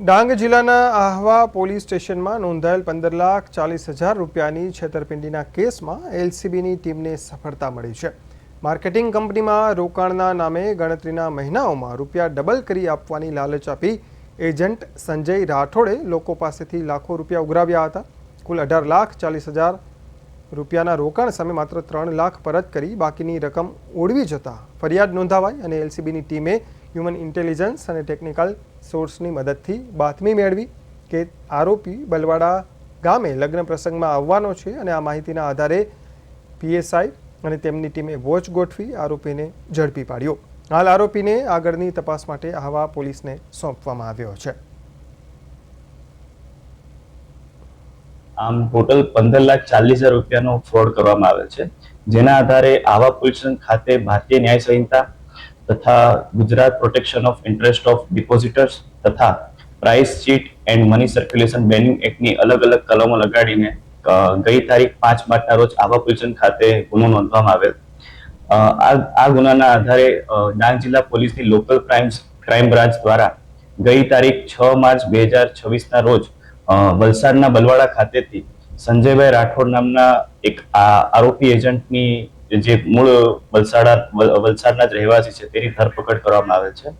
ડાંગ જિલ્લાના આહવા પોલીસ સ્ટેશનમાં નોંધાયેલ 15,40,000 રૂપિયાની છેતરપિંડીના કેસમાં એલસીબીની ટીમને સફળતા મળી છે। માર્કેટિંગ કંપનીમાં રોકાણના નામે ગણતરીના મહિનાઓમાં રૂપિયા ડબલ કરી આપવાની લાલચ આપી એજન્ટ સંજય રાઠોડે લોકો પાસેથી લાખો રૂપિયા ઉઘરાવ્યા હતા। કુલ 18,40,000 રૂપિયાના રોકાણ સામે માત્ર 3 લાખ પરત કરી બાકીની રકમ ઓળવી જતા ફરિયાદ નોંધાવાઈ અને એલસીબીની ટીમે હ્યુમન ઇન્ટેલિજન્સ અને ટેકનિકલ સોર્સની મદદથી બાતમી મેળવી કે આરોપી બલવાડા ગામે લગ્ન પ્રસંગમાં આવવાનો છે અને આ માહિતીના આધારે પીએસઆઈ અને તેમની ટીમે વોચ ગોઠવી આરોપીને ઝડપી પાડ્યો। હાલ આરોપીને આગળની તપાસ માટે આહવા પોલીસને સોંપવામાં આવ્યો છે। આમ ટોટલ 15,40,000 રૂપિયાનો ફ્રોડ કરવામાં આવેલ છે, જેના આધારે આહવા પોલીસ ખાતે ભારતીય ન્યાય સંહિતા તથા Gujarat protection of interest of depositors તથા prize chit and money circulation banning એક્ટની અલગ અલગ કલમો લગાડીને ગઈ તારીખ 5/5ના રોજ આહવા પોલીસ ખાતે ગુનો નોંધવામાં આવેલ। આ ગુનાના આધારે ડાંગ જિલ્લા પોલીસની લોકલ ક્રાઇમ બ્રાન્ચ દ્વારા ગઈ તારીખ 6 માર્ચ 2026ના રોજ વલસાડના બલવાડા ખાતેથી સંજયભાઈ રાઠોડ નામના એક આરોપી એજન્ટની જે મૂળ વલસાડના જ રહેવાસી છે તેની ધરપકડ કરવામાં આવેલ છે।